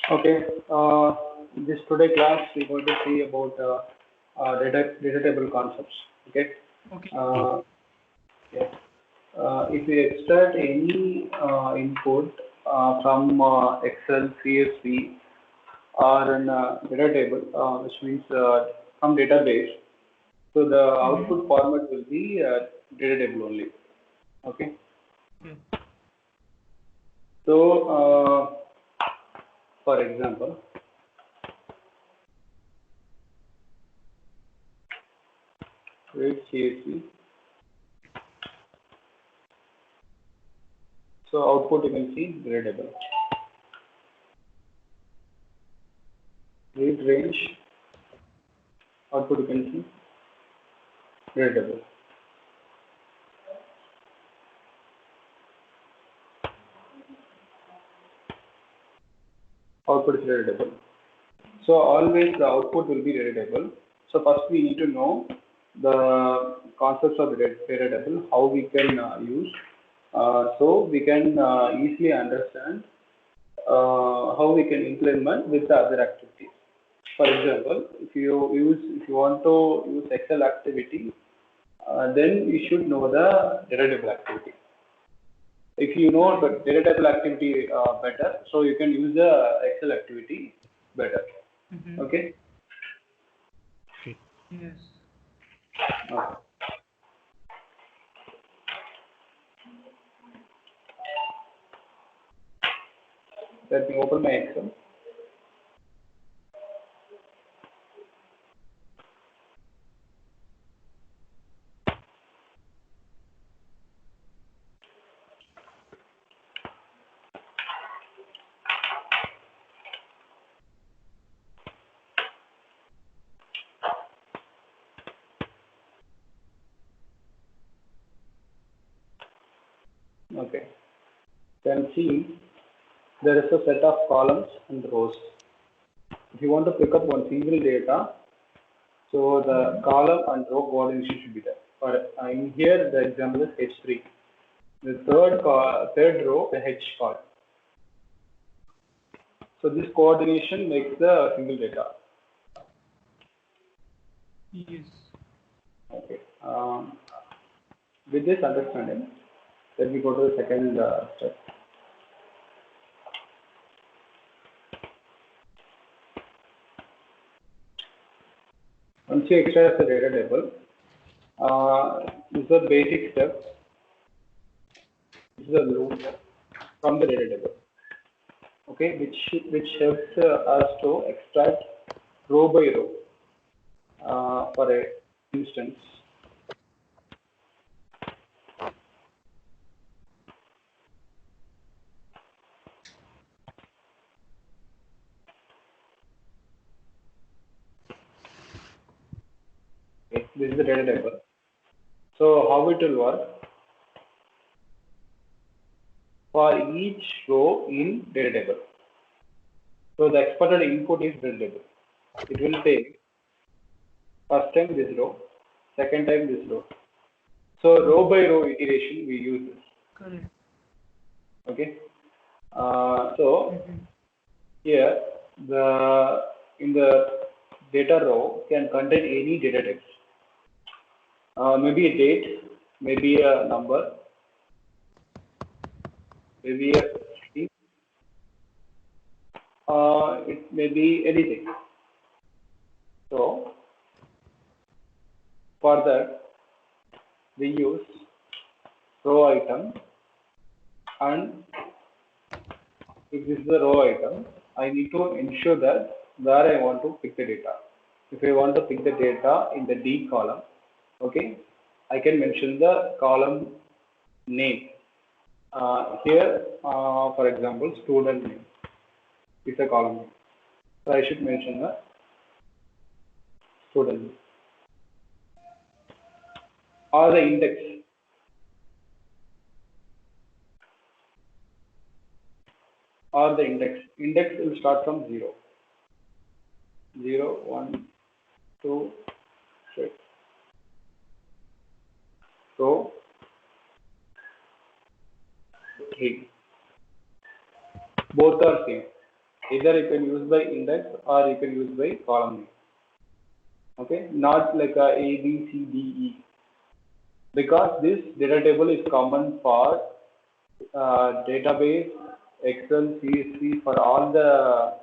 Okay, this today class we're going to see about data table concepts. Okay, Okay. uh, yeah. If we extract any input from Excel, CSV, or an data table, which means from database, so the Mm-hmm. output format will be data table only. Okay, Okay. so for example, create CSV. So output you can see data table. Read range, output you can see data table. Output is readable. So always the output will be readable. So first we need to know the concepts of readable, how we can use, so we can easily understand how we can implement with the other activities. For example, if you want to use Excel activity, then you should know the readable activity. If you know the data table activity better, so you can use the Excel activity better. Mm-hmm. Okay. Okay. Yes. Okay. Let me open my Excel. Okay. Then see, there is a set of columns and rows. If you want to pick up one single data, so the Mm-hmm. column and row coordination should be there. For in here, the example is H3. The third row, the H column. So this coordination makes the single data. Yes. Okay. With this understanding, let me go to the second step. Once you extract the data table, this is a basic step. This is a loop from the data table. Okay, which helps us to extract row by row. For a instance, okay, this is the data table. So how it will work? For each row in data table. So the expected input is data table. It will take first time this row, second time this row. So row by row iteration we use this. Correct. Okay. So Mm-hmm. here the in the data row can contain any data text. Maybe a date, maybe a number, maybe a city, it may be anything. So for that, we use row item, and if this is a row item, I need to ensure that where I want to pick the data. If I want to pick the data in the D column, okay, I can mention the column name. Here, for example, student name is a column name. So I should mention the student name. Or the index. Or the index. Index will start from 0. 0, 1, 2, 3. So 3. Both are same. Either you can use by index or you can use by column name. Okay, not like A, B, C, D, E. Because this data table is common for database, Excel, CSV, for all the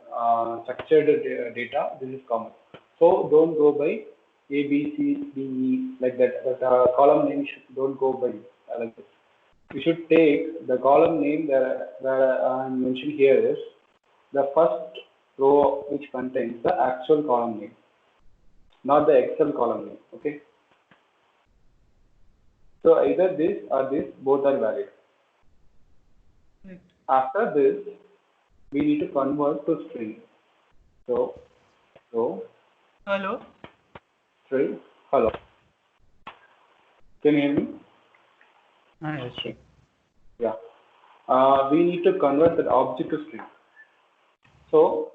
structured data, this is common. So don't go by A, B, C, D, E like that. But column name don't go by like this. You should take the column name that I mentioned here is the first row which contains the actual column name, not the Excel column name. Okay. So either this or this, both are valid. Right. After this, we need to convert to string. So Hello. string hello. Can you hear me? Yes, sure. Yeah. We need to convert that object to string. So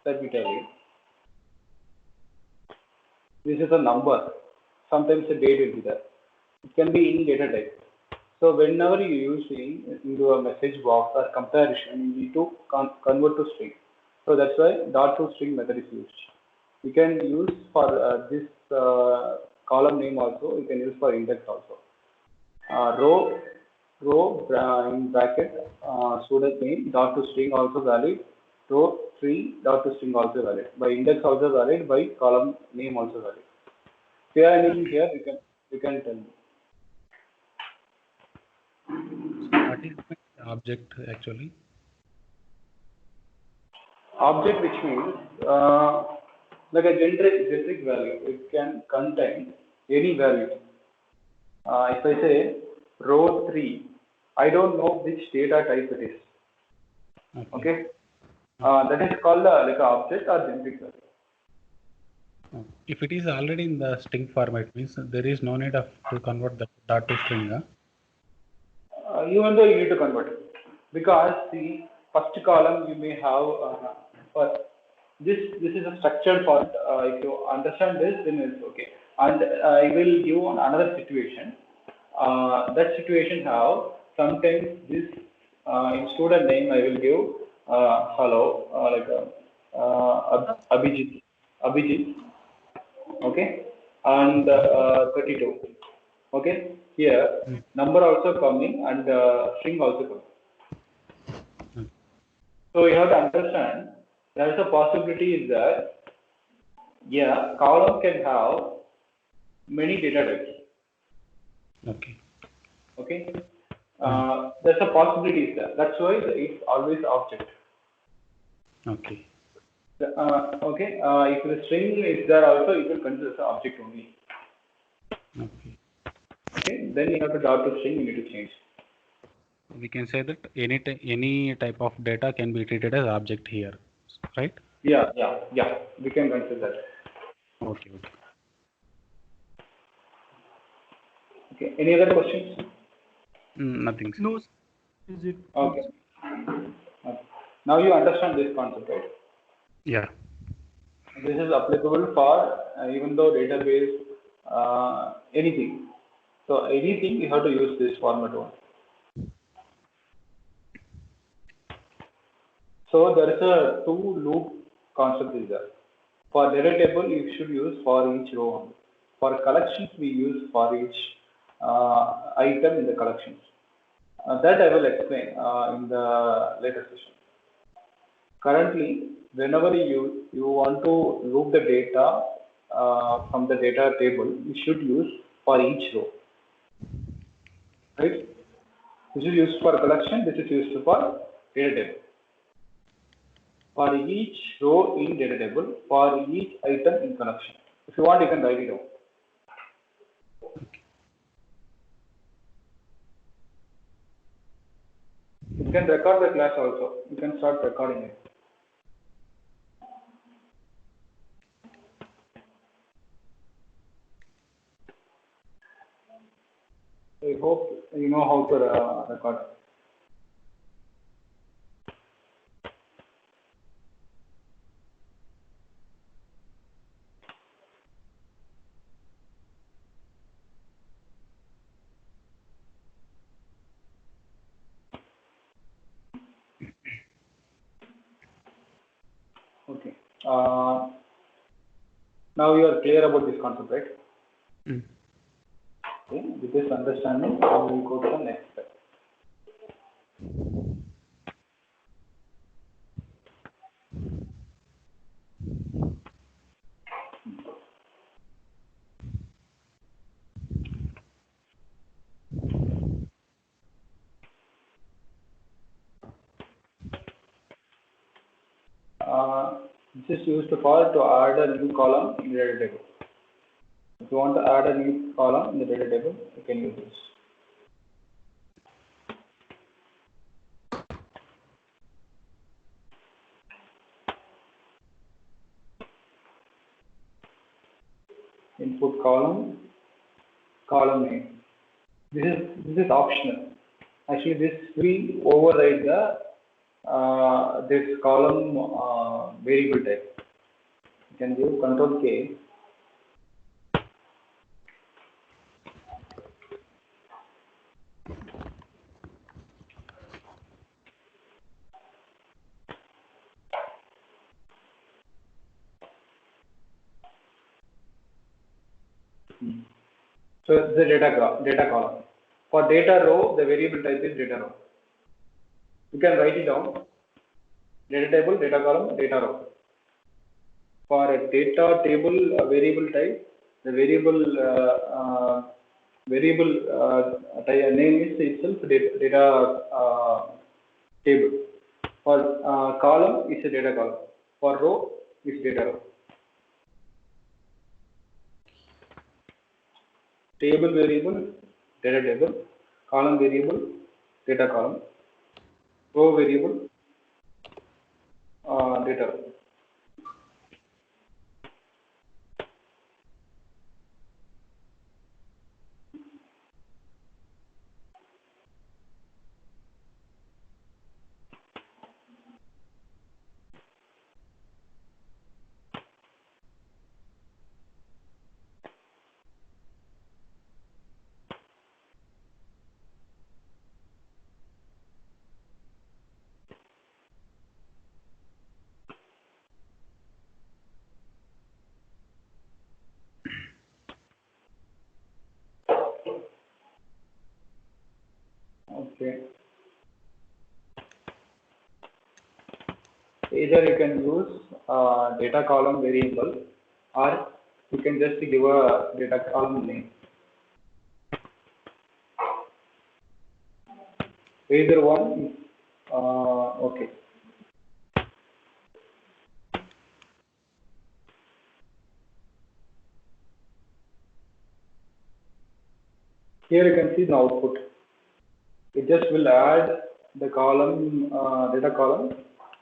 let me tell you. This is a number. Sometimes a date will be there. It can be any data type. So whenever you use into a message box or comparison, you need to convert to string. So that's why dot to string method is used. You can use for this column name also. You can use for index also. Row in bracket student name dot to string also valid. Row 3 dot to string also valid. By index also valid. By column name also valid. If you have anything here, you can tell me. What is the object actually? Object, which means like a generic value. It can contain any value. If I say row 3, I don't know which data type it is. Okay. That is called like an object or generic value. If it is already in the string format, means there is no need of to convert the dot to string. Even though you need to convert it, because the first column you may have this is a structured format. If you understand this, then it's okay. And I will give on another situation. That situation have sometimes this in student name I will give hello Abhijit, okay, and 32. Okay, here number also coming and string also coming. So you have to understand there is a possibility is that column can have many data types. Okay. Okay, there's a possibility is there. That's why it's always object. Okay. Okay, if the string is there also, you will consider the object only. Okay. Okay, then you have to dot to string, you need to change. We can say that any type of data can be treated as object here, right? Yeah, we can consider that. Okay. Okay, any other questions? Nothing. No. Is it? Okay. Now you understand this concept, right? Yeah. This is applicable for even though database, anything. So anything you have to use this format one. So there is a two loop concept is there. For data table, you should use for each row. For collections, we use for each item in the collections. That I will explain in the later session. Currently, whenever you want to loop the data from the data table, you should use for each row, right? This is used for collection, this is used for data table. For each row in data table, for each item in collection. If you want, you can write it down. You can record the class also. You can start recording it. I hope you know how to record. Okay. Now you are clear about this concept, right? Mm. Okay. With this understanding, we will go to the next step. This is used for to add a new column in the data table. If you want to add a new column in the data table, you can use this. Input column, column name. This is optional. Actually, this will override the this column variable type. You can give Control K. So it's the data column. For data row, the variable type is data row. You can write it down. Data table, data column, data row. For a data table variable type, the variable name is itself data table. For column, it's a data column. For row, it's data row. Table variable, data table. Column variable, data column. Row variable, data row. Okay. Either you can use data column variable, or you can just give a data column name. Either one, okay. Here you can see the output. It just will add the column, data column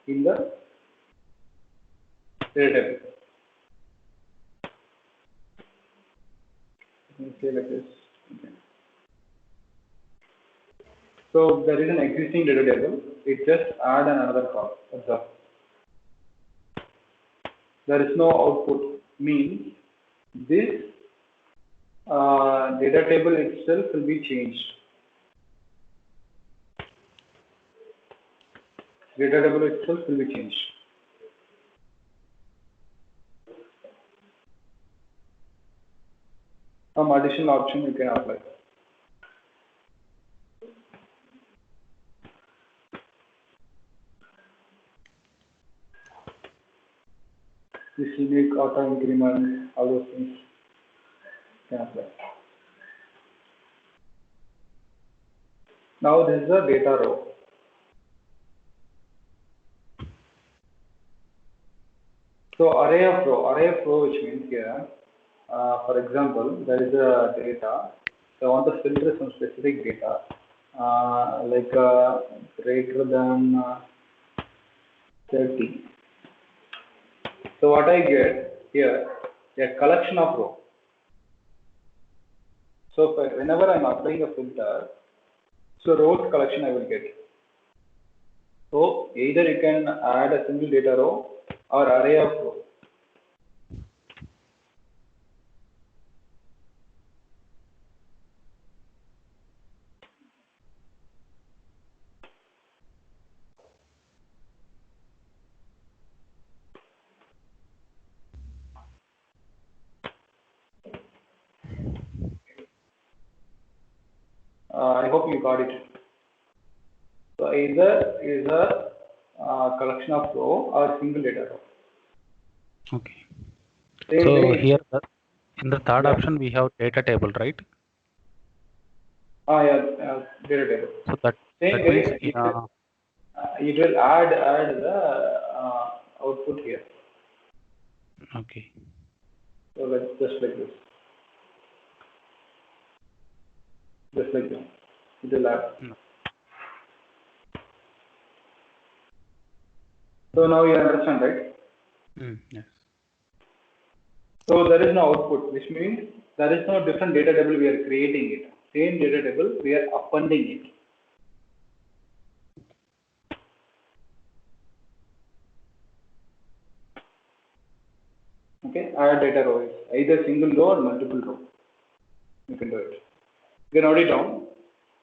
in the data table. Let me say like this. Okay. So there is an existing data table. It just add another column. Observe. There is no output. Means this data table itself will be changed. Data table itself will be changed. Some additional option you can apply. This unique auto increment, all those things you can apply. Now this is the data row. So array of row, which means here, for example, there is a data. So I want to filter some specific data, like greater than 30. So what I get here, a collection of row. So whenever I'm applying a filter, so rows collection I will get. So either you can add a single data row or array of rows. I hope you got it. So either is a collection of row or single data row. Okay. Same So way, here in the third option we have data table, right? yeah, data table. So that Same means way, it will add the output here. okay. So let's just like this, just like this. It will add. No. So now you understand, right? Yes. So there is no output, which means there is no different data table we are creating it. Same data table we are appending it. Okay, add data row is either single row or multiple row. You can do it. You can note it down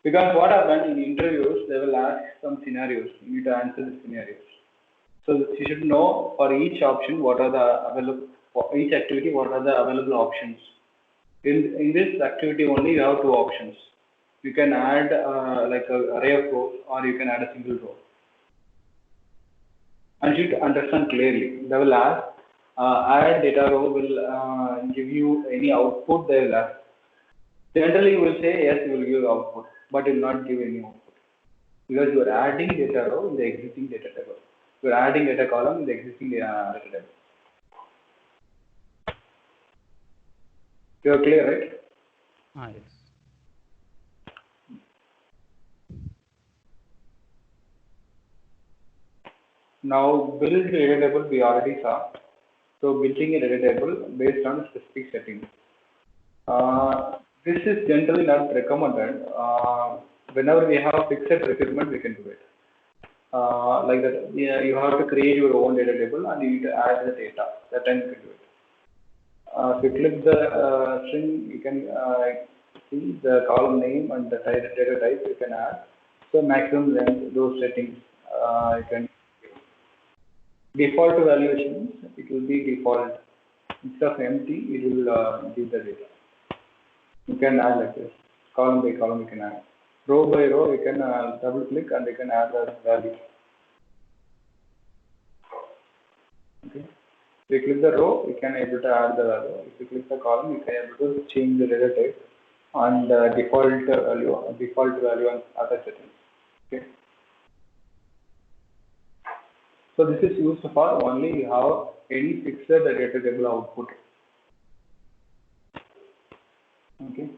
because what happened in interviews, they will ask some scenarios. You need to answer the scenarios. So you should know for each option what are the available, for each activity what are the available options. In this activity only you have two options. You can add like a array of rows or you can add a single row. And you should understand clearly. They will ask add data row will give you any output they will ask. Generally you will say yes, you will give output, but it will not give any output because you are adding data row in the existing data table. You are adding data column in the existing data table. You are clear, right? Yes. Now build data table we already saw. So building a data table based on specific settings. This is generally not recommended. Whenever we have fixed requirement, we can do it. Like that, yeah, you have to create your own data table and you need to add the data. That time you can do it. If you click the string, you can see the column name and the data type you can add. So maximum length, those settings you can. Default valuations, it will be default. Instead of empty, it will give the data. You can add like this, column by column you can add. Row by row, you can double click and you can add the value. Okay. If you click the row, you can able to add the value. If you click the column, you can able to change the data type and default value and other settings. Okay. So this is used for only you have any fixed data table output. Okay.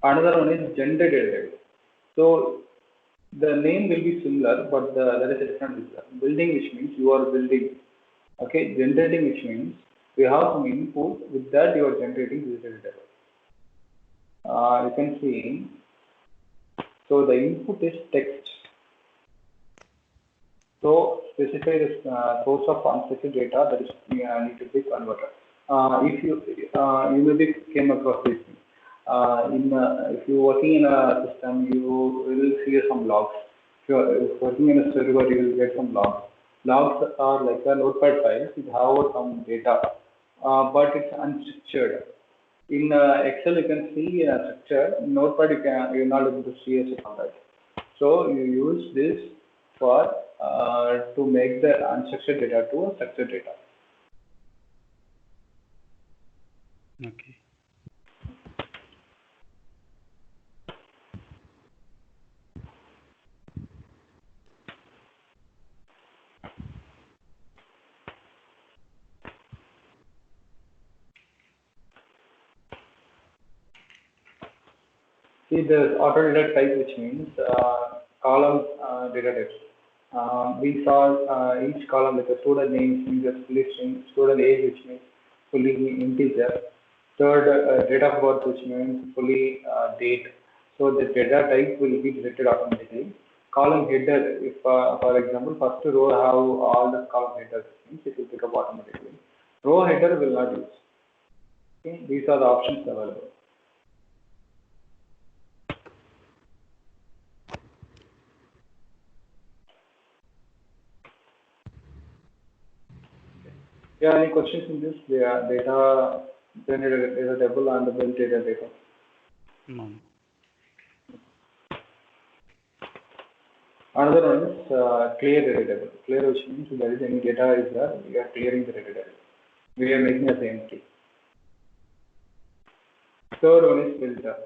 Another one is generated. So the name will be similar, but there is a difference. Building, which means you are building. Okay, generating, which means you have some input. With that, you are generating this data. You can see. So the input is text. So specify the source of unstructured data that is need to be converted. If you maybe came across this. If you're working in a system, you will see some logs. If you're working in a server, you will get some logs. Logs are like a notepad files. It have some data, but it's unstructured. In Excel, you can see structure. In Notepad, you're not able to see it on that. So you use this for to make the unstructured data to a structured data. Okay. See, the auto data type, which means column data types. We saw each column like a student name, means a fully string, student age, which means fully integer. Third, date of birth, which means fully date. So the data type will be detected automatically. Column header, if for example, first row have all the column headers, means it will pick up automatically. Row header will not use. Okay, these are the options available. Yeah, any questions in this? Data, data table and the build data. No. Another one is clear data table. Clear, which means if there is any data is there, we are clearing the data table. We are making as empty. Third one is filter.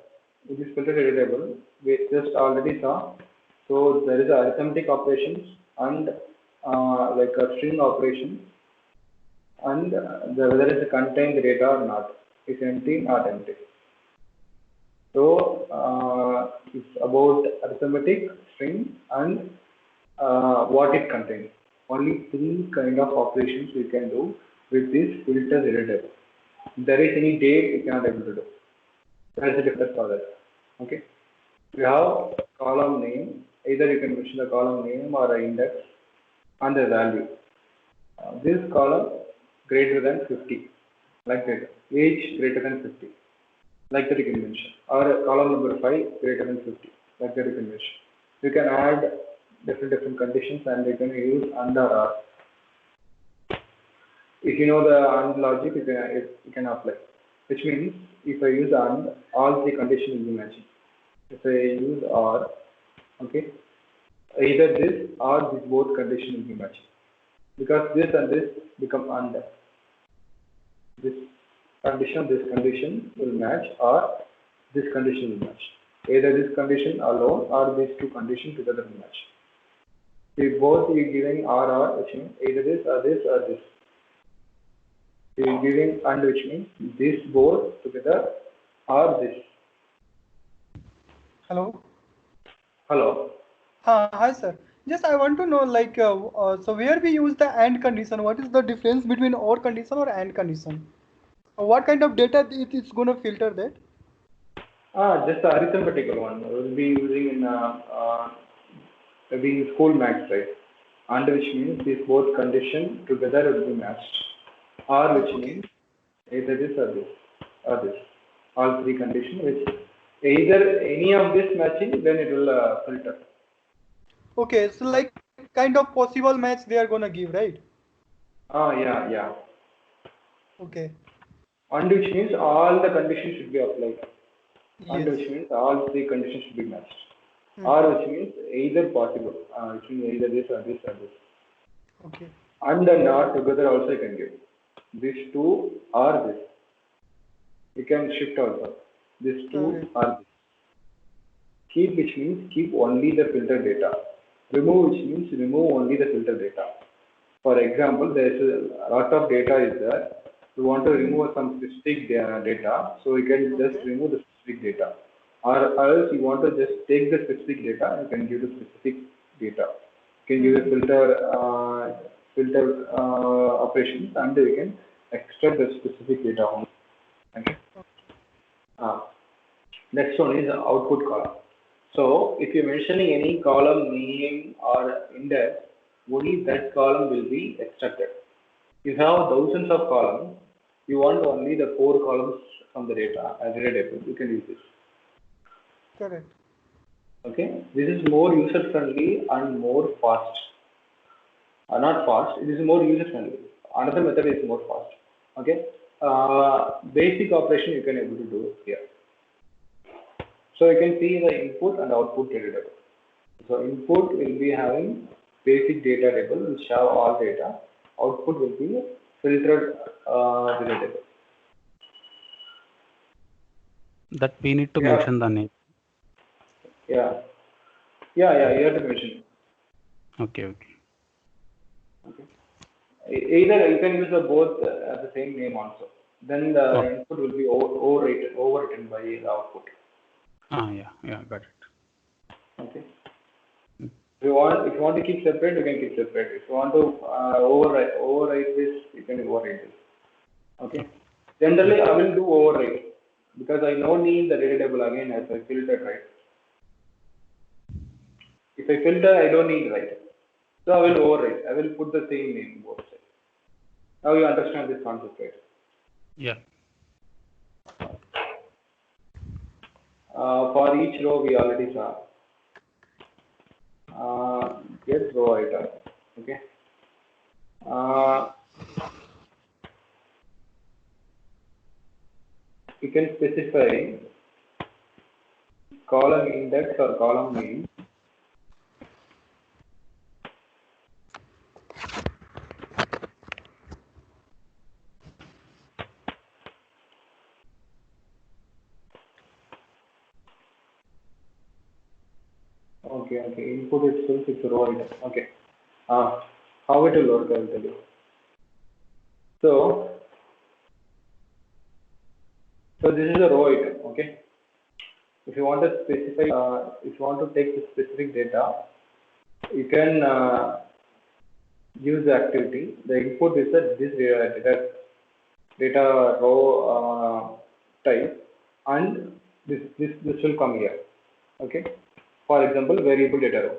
In this filter data table, we just already saw. So there is arithmetic operations and like a string operation, and whether it is contained data or not, is empty, not empty. So it's about arithmetic, string, and what it contains. Only three kind of operations we can do with this filter data table. If there is any date, we cannot able to do. There is a difference for that. Okay. You have column name. Either you can mention the column name or an index and the value. This column greater than 50, like that. Age greater than 50, like that you can mention. Or column number 5 greater than 50, like that you can mention. You can add different conditions and you can use and or are. If you know the AND logic, you can apply. Which means if I use AND, all three conditions will be matching. If I use OR, okay, either this or this both conditions will be matching. Because this and this become AND. This condition will match, or this condition will match. Either this condition alone or these two conditions together will match. If both you giving or, which means either this or this or this. You are giving AND, which means this both together or this. Hello. Hello. Hi, sir. Just I want to know, like, so where we use the AND condition, what is the difference between OR condition or AND condition? What kind of data it is going to filter that? Just the arithmetical one. We'll be using in maybe school maths, right? AND, which means these both conditions together will be matched. OR, which means either this or this or this. All three conditions, which either any of this matching, then it will filter. Okay, so like kind of possible match they are gonna give, right? Yeah. Okay. AND, which means all the conditions should be applied. AND, Yes. which means all three conditions should be matched. OR, which means either possible, which means either this or this or this. Okay. AND and OR together also you can give. These two or this. You can shift also. These two or this. Keep, which means keep only the filter data. Remove, which means remove only the filter data. For example, there is a lot of data is there. We want to remove some specific data, so you can just remove the specific data. Or else you want to just take the specific data, you can give the specific data. You can give the filter operations, and you can extract the specific data only. Okay. Next one is output column. So if you're mentioning any column name or index, only that column will be extracted. You have thousands of columns, you want only the 4 columns from the data as a data table, you can use this. Correct. Okay, this is more user friendly and more fast. Not fast, it is more user friendly. Another method is more fast. Okay, basic operation you can able to do here. So you can see the input and output data table. So input will be having basic data table which have all data. Output will be filtered data table. That we need to mention the name. Yeah. You have to mention. Okay. Either you can use the both as the same name also. Then the input will be overwritten by the output. Yeah, got it. Okay. If you want to keep separate, you can keep separate. If you want to overwrite this, you can overwrite this. Okay. Generally, I will do overwrite because I don't need the data table again as I filtered, right? If I filter, I don't need write. So I will overwrite. I will put the same name both sides. Now you understand this concept, right? Yeah. For each row, we already saw. Get row item. Okay. You can specify column index or column name. Okay. Input itself is row item. Okay. How it will work, I will tell you. So this is a row item. Okay. If you want to specify, if you want to take the specific data, you can use the activity. The input is this data row type, and this will come here. Okay. For example, variable data row,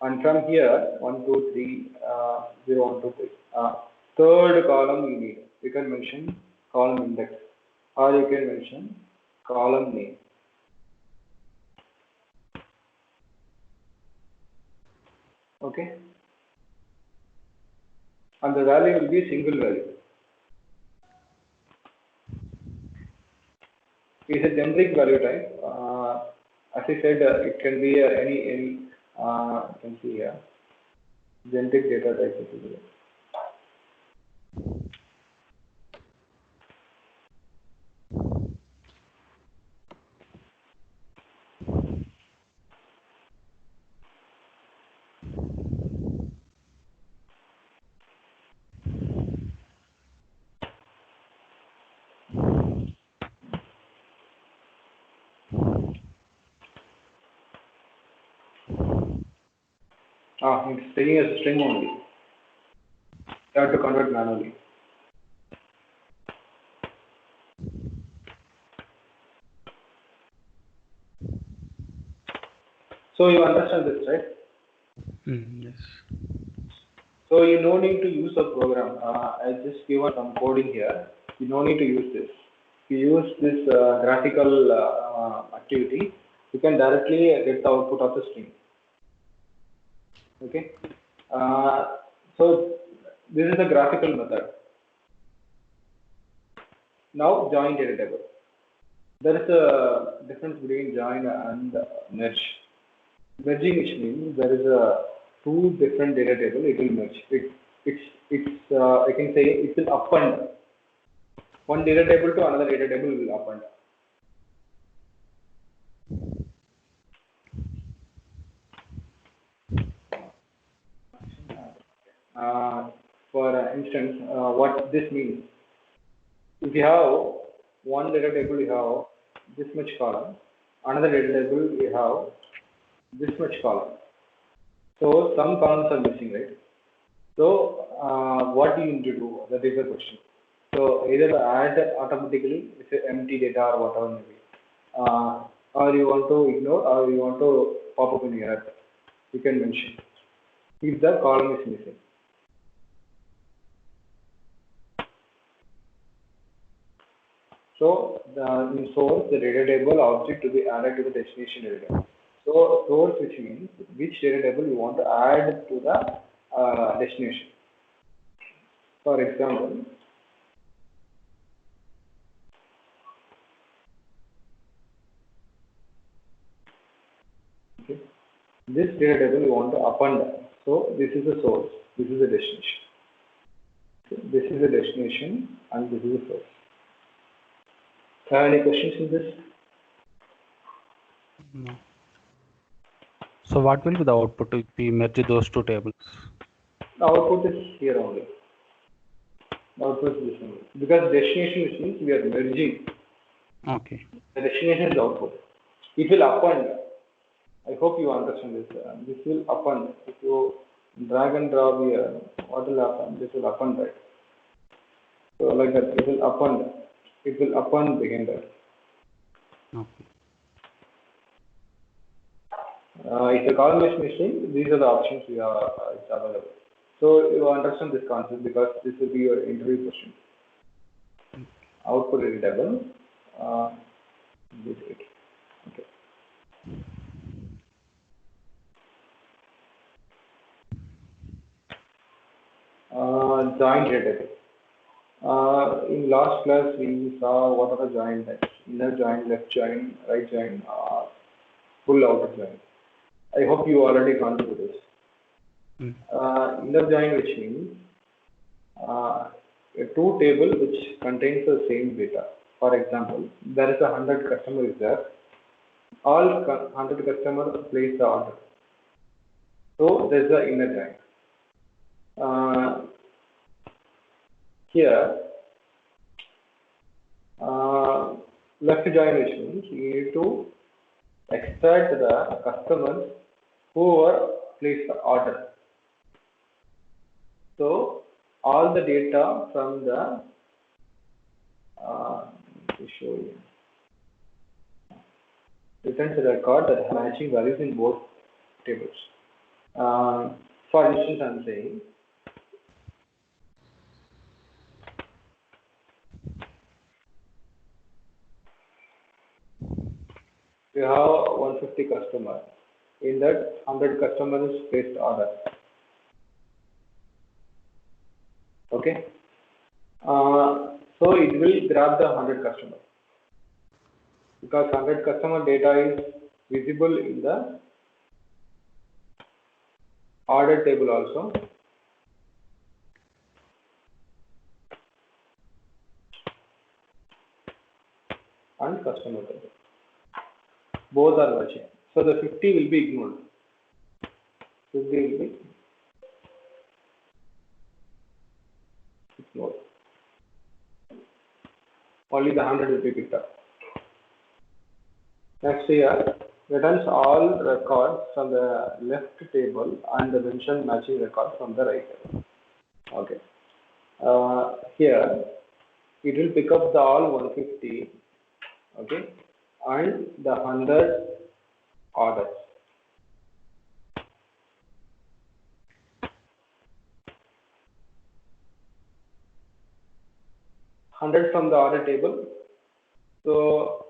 and from here 1 2 3 0 1 2 3. Third column you need. You can mention column index, or you can mention column name. Okay. And the value will be a single value. It's a generic value type. As I said, it can be any you can see here, generic data type. It's taking as a string only. You have to convert manually. So you understand this, right? Yes. So you no need to use a program. I just given some coding here. You no need to use this. If you use this graphical activity, you can directly get the output of the string. Okay. So this is a graphical method. Now join data table. There is a difference between join and merge. Merging, which means there is a two different data table. It will merge. It's I can say it will append one data table to another data table will append. For instance, what this means, if you have one data table, you have this much column, another data table, you have this much column. So some columns are missing, right? So what do you need to do? That is the question. So either add automatically, it's empty data or whatever maybe, or you want to ignore, or you want to pop up in here. You can mention if the column is missing. So in source, the data table object to be added to the destination data table. So source, which means which data table you want to add to the destination. For example, okay, this data table you want to append. So this is the source, this is the destination. So this is the destination and this is the source. Any questions in this? No. So what will be the output if we merge those two tables? The output is here only. The output is this only. Because destination, which means we are merging. Okay. The destination is the output. it will append. I hope you understand this. This will append. If you drag and drop here, what will happen? This will append, right? So like that, it will append. It will append behind that. Okay. It's a combination machine. These are the options we are it's available. So you understand this concept because this will be your interview question. Output readable. This it. Okay. Joint readable. In last class we saw what are the joint types: inner joint, left joint, right joint, full outer joint. I hope you already gone through this. Inner joint, which means a two table which contains the same data. For example, there is 100 customers there. All 100 customers place the order. So there's the inner joint. Here, left joint, which means you need to extract the customers who were placed the order. So all the data from the to show you returns a record that has matching values in both tables. For instance, I'm saying we have 150 customers. In that, 100 customers placed order. Okay. So it will grab the 100 customers because 100 customer data is visible in the order table also. And customer table. Both are matching. So the 50 will be ignored. 50 will be ignored. Only the 100 will be picked up. Next here, returns all records from the left table and the mentioned matching record from the right table. Okay. Here, it will pick up the all 150. Okay, and the 100 orders. Hundred from the order table. So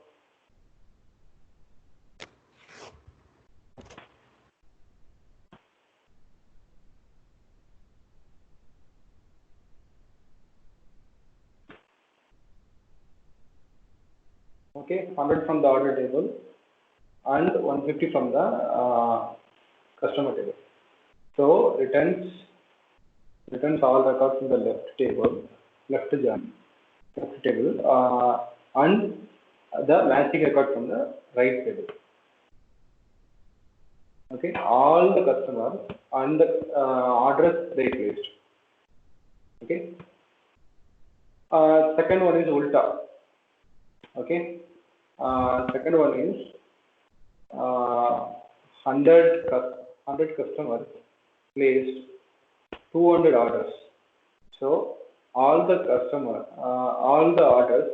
okay, 100 from the order table and 150 from the customer table. So returns all records from the left table, left table, and the matching record from the right table. Okay, all the customers and the orders they placed. Okay. Second one is ulta. Okay. Second one is 100 customers placed 200 orders. So all the orders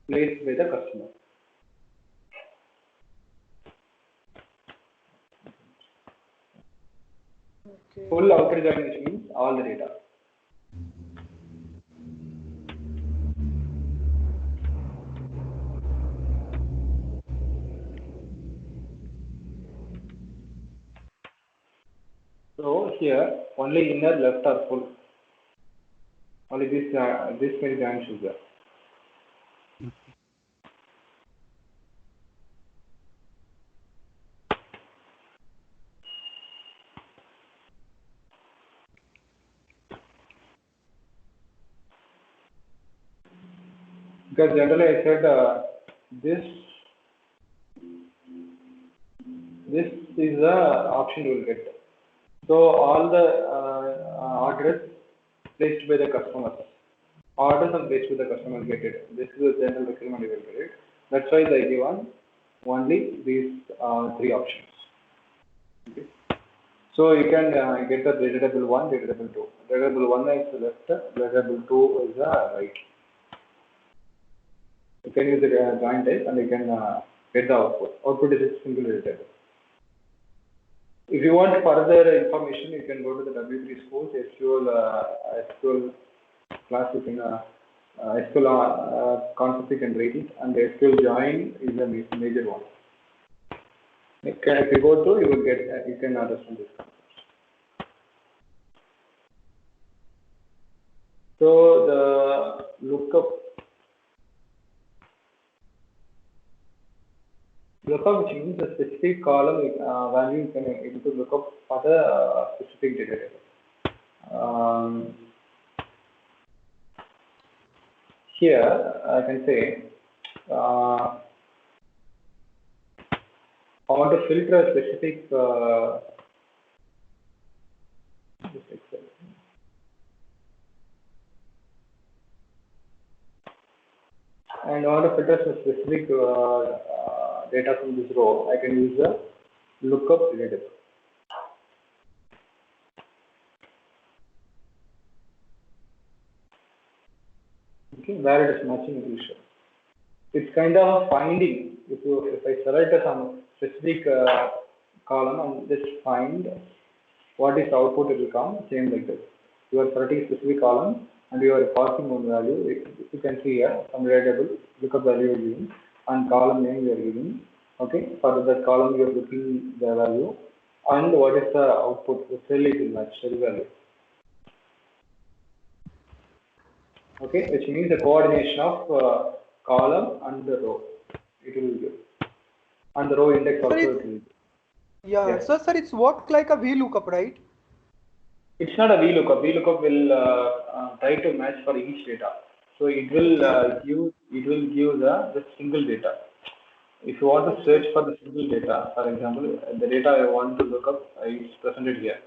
placed by the customer. Okay. Full outer join, which means all the data. So here only inner left are full. Only this many joins is there. Because generally I said this is the option you will get. So all the orders placed by the customers, orders and placed by the customer get it. This is the general requirement you will get it. That's why they give one only these three options. Okay. So you can get the data table 1, data table 2. Data table 1 is left, data table 2 is right. You can use the join type and you can get the output. Output is a single data table. If you want further information, you can go to the W3 Schools SQL class. You can SQL concept you can read it, and the SQL join is a major one. If you go through, you will get you can understand this concept. So the lookup which means a specific column value you can able to look up for the specific data table. Here I can say I want to filter a specific and I want to filter some specific data from this row. I can use the lookup data table. Okay, where it is matching it will show. It's kind of finding. If I select some specific column and just find what is the output, it will come same like this. You are selecting a specific column and you are passing one value. You can see here some data table lookup value you are giving and column name you are giving. Okay, for that column you are looking the value and what is the output, the cell it will match cell value. Okay, which means the coordination of column and the row it will give, and the row index also it will give. Yeah, yes. So sir, it's work like a VLOOKUP, right? It's not a VLOOKUP. VLOOKUP will try to match for each data. So it will give the single data. If you want to search for the single data, for example, the data I want to look up is presented here.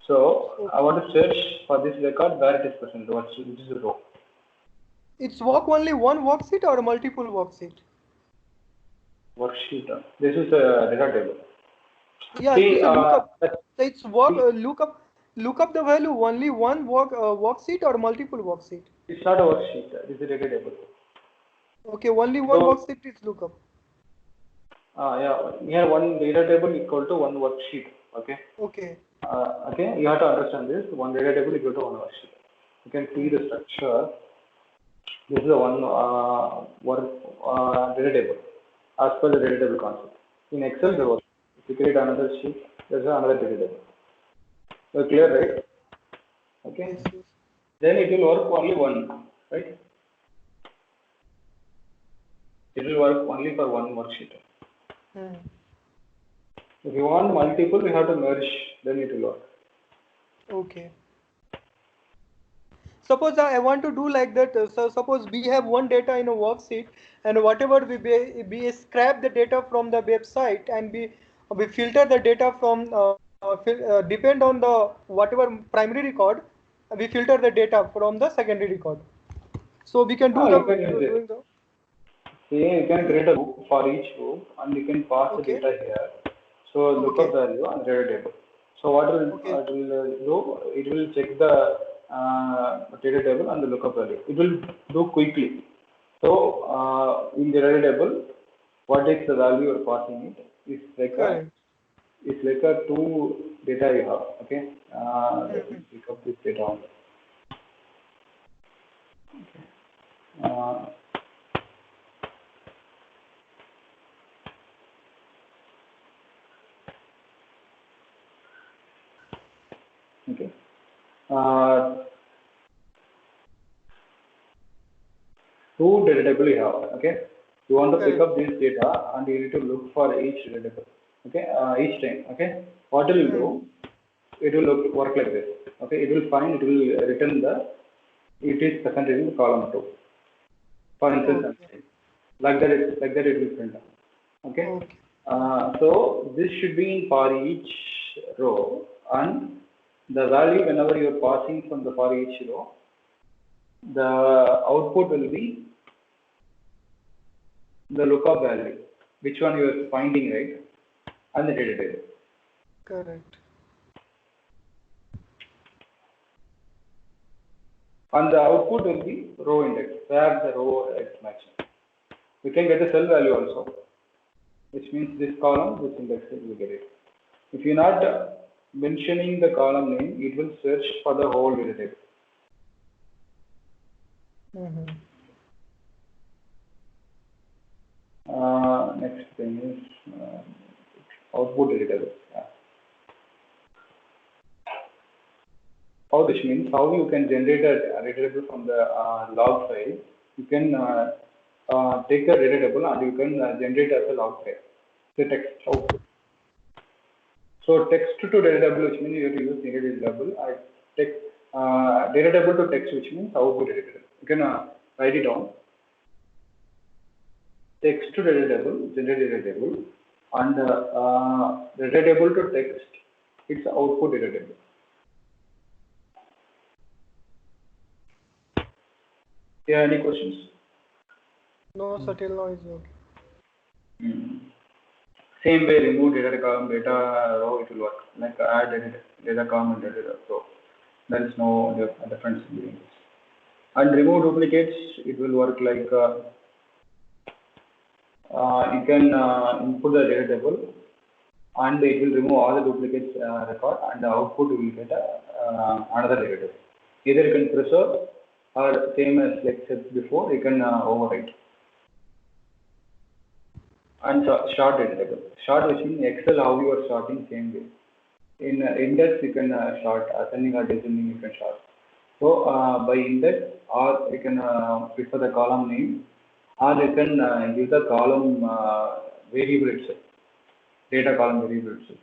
So I want to search for this record where it is presented. Which is the row. It's work only one worksheet or multiple worksheet? Worksheet. This is a data table. Yeah, see, so lookup. So it's work look up the value only one worksheet or multiple worksheet. It's not a worksheet. This is a data table. Okay, only one worksheet is lookup. Yeah, here one data table equal to one worksheet. Okay. Okay. Okay, you have to understand this. One data table equal to one worksheet. You can see the structure. This is the one data table as per the data table concept. In Excel, there was if you create another sheet, there's another data table. So clear, right? Okay. Yes, yes. Then it will work only one, right? It will work only for one worksheet. If you want multiple, you have to merge, then it will work. Okay. Suppose I want to do like that. So suppose we have one data in a worksheet, and whatever we scrap the data from the website, and we filter the data from depend on the whatever primary record, we filter the data from the secondary record. So we can do doing the. See, you can create a loop for each loop, and you can pass the data here. So lookup value and data table. So what will do? It will check the data table and the lookup value. It will do quickly. So in the data table, what is the value you are passing it? It's like a two data you have. Okay. Let me pick up this data on. Okay. Okay. Two data table you have. Okay. You want to pick up this data and you need to look for each data table. Okay. Each time. Okay. What it will do? It will work like this. Okay. It will find. It will return it is presented in column 2. For instance, like that it will print out. Okay. So this should be in for each row, and the value whenever you are passing from the for each row, the output will be the lookup value which one you are finding, right? And the data table. Correct. And the output will be row index, where the row is matching. You can get the cell value also, which means this column, this index, you will get it. If you're not mentioning the column name, it will search for the whole data table. Next thing is output data table. Yeah. Which means how you can generate a data table from the log file. You can take a data table and you can generate as a log file, the text output. So text to data table, which means you have to use data table. Text data table to text, which means output data table. You can write it down. Text to data table, generate data table, and data table to text, it's output data table. Yeah, any questions? No, sir, till now is okay. Same way, remove data column, data row, it will work. Like add data column and data row. There is no difference between this. And remove duplicates, it will work like you can input the data table and it will remove all the duplicates record, and the output will get another data table. Either you can preserve or same as like said before, you can overwrite. And sort data table. Sort, which means Excel how you are sorting, same way. In index you can sort, ascending or descending you can sort. So by index, or you can prefer the column name, or you can use the column variable itself, data column variable itself.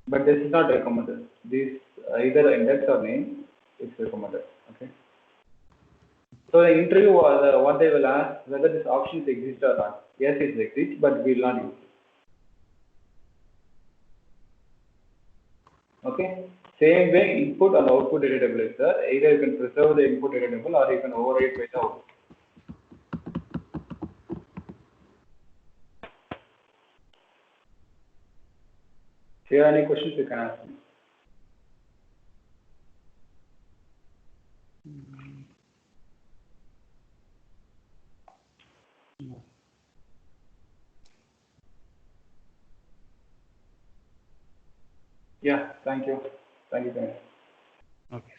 But this is not recommended. This either index or name is recommended. Okay. So the interview was what they will ask whether this options exist or not. Yes, it exists, but we will not use it. Okay. Same way, input and output data table is there. Either you can preserve the input data table or you can override by the output. If you have any questions, you can ask me. Yeah, thank you. Thank you, guys. Okay.